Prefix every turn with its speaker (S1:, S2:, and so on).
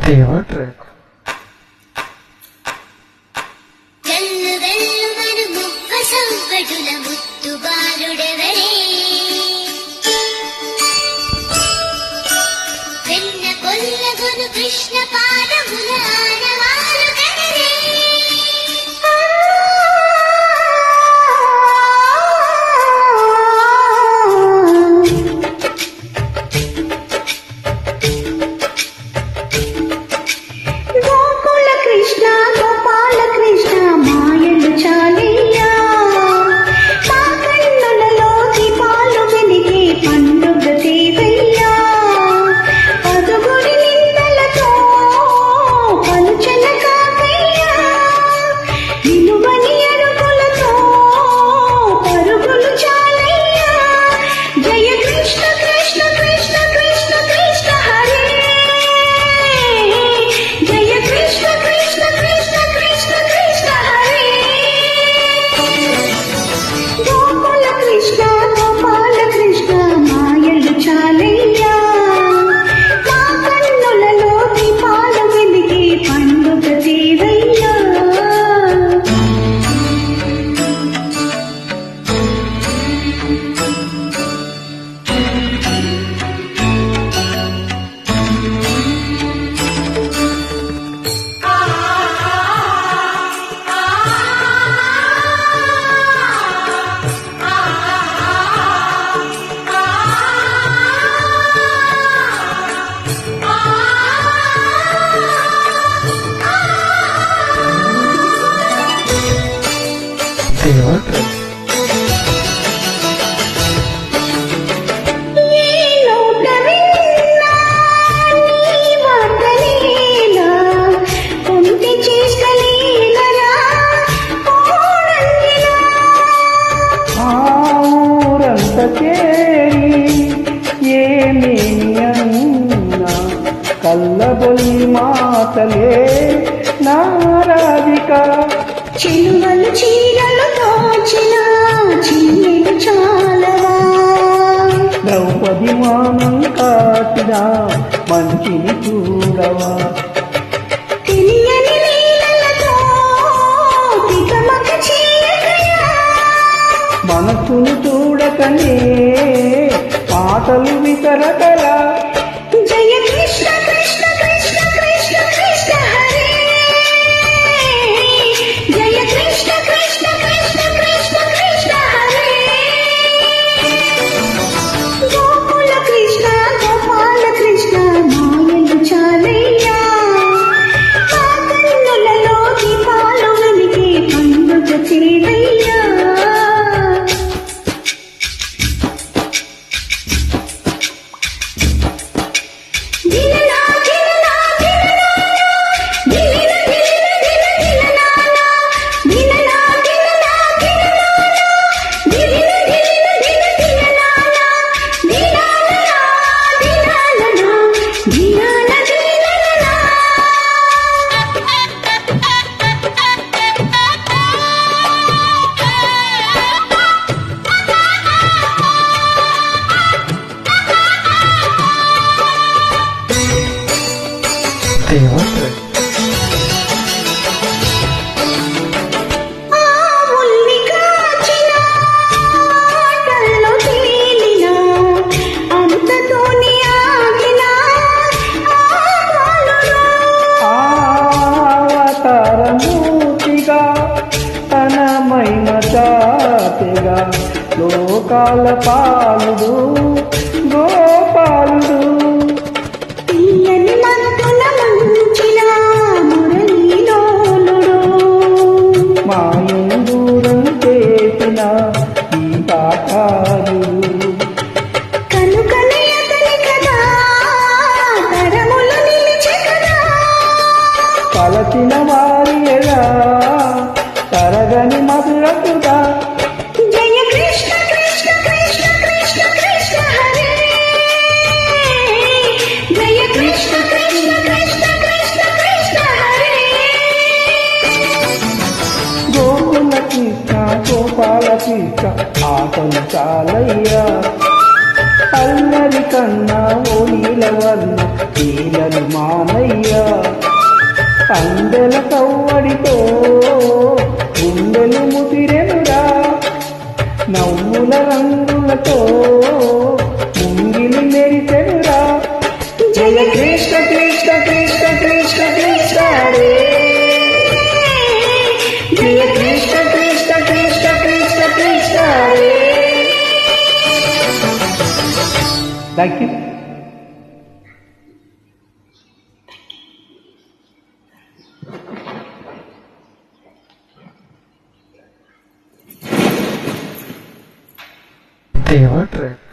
S1: దేవా ట్రాక్
S2: కృష్ణ పాదముల ఆనవాలు కనరే గోకుల కృష్ణ గోపాల కృష్ణ మాయలు చాలయ్యా మా కన్నులలో దీపాలు వెలిగే పండుగ దేవయ్యా పదుగుడి నిందలతో పలుచన కాకయ్యా నిలువని అడుగులతో పరుగులు చాలయ్యా జయ కృష్ణ కృష్ణ కృష్ణ కృష్ణ కృష్ణ హరే జయ కృష్ణ కృష్ణ కృష్ణ కృష్ణ కృష్ణ హరే గోకుల కృష్ణ గోపాల కృష్ణ మాయలు చాలయ్యా మా కన్నులలో దీపాలు వెలిగే పండుగ దేవయ్యా
S1: దేవా ట్రాక్
S3: ఊరంత చేరి ఏమేమియన్నా కల్లబొలి మాటలే నారాధిక
S2: చెలువలు చీరలు దోచిన చీరలు చాలవా
S3: ద్రౌపది మానం కాటిన మంచిని చూడవా
S2: తెలియని లీలలతో తికమక చేయకయా
S3: మనసును చూడకనే పాటలు విసరకలా
S2: జయ కృష్ణ కృష్ణ కృష్ణ కృష్ణ కృష్ణ హరే జయ కృష్ణ కృష్ణ కృష్ణ కృష్ణ కృష్ణ హరే గోకుల కృష్ణ గోపాల కృష్ణ మాయలు చాలయ్యా మా కన్నులలో దీపాలు వెలిగే పండుగ చేవయ్యా దిలనా దిలనా దిలనా దిలనా దిలనా దిలనా దిలనా దిలనా దిలనా
S1: దేవా ట్రాక్
S2: ఆవుల్ని కాచిన ఆటల్లో తేలిన అంతతోని ఆగిన ఆటలను
S3: అవతారమూర్తిగా తనమైన జాతిగా లోకాల పాలుడు గోపాలుడు
S2: తీయని మత్తుల ముంచిన మురళీలోలుడు
S3: మాయూరం చేసిన ఈ పాఠాలు
S2: కనుకనే అతని కదా తరములు నిలిచె కదా
S3: పలచిన వారి ఎలా తరగని మధురకుగా
S2: జయ కృష్ణ కృష్ణ కృష్ణ కృష్ణ కృష్ణ హరే జయ కృష్ణ కృష్ణ కృష్ణ కృష్ణ కృష్ణ హరే
S3: గోకుల కృష్ణ గోపాల కృష్ణ ఆటలు చాలయ్యా అల్లరి కన్నా ఓ నీలవర్ణ ఈ లీలలు మానయ్యా అందెల కవ్వడితో గుండెలు ముదిరెనురా నవ్వుల రంగులతో ముంగిలి మెరిసెనురా జయ కృష్ణ కృష్ణ కృష్ణ కృష్ణ కృష్ణ హరే జయ కృష్ణ కృష్ణ కృష్ణ కృష్ణ కృష్ణ హరే థ్యాంక్ యూ
S1: దేవా ట్రాక్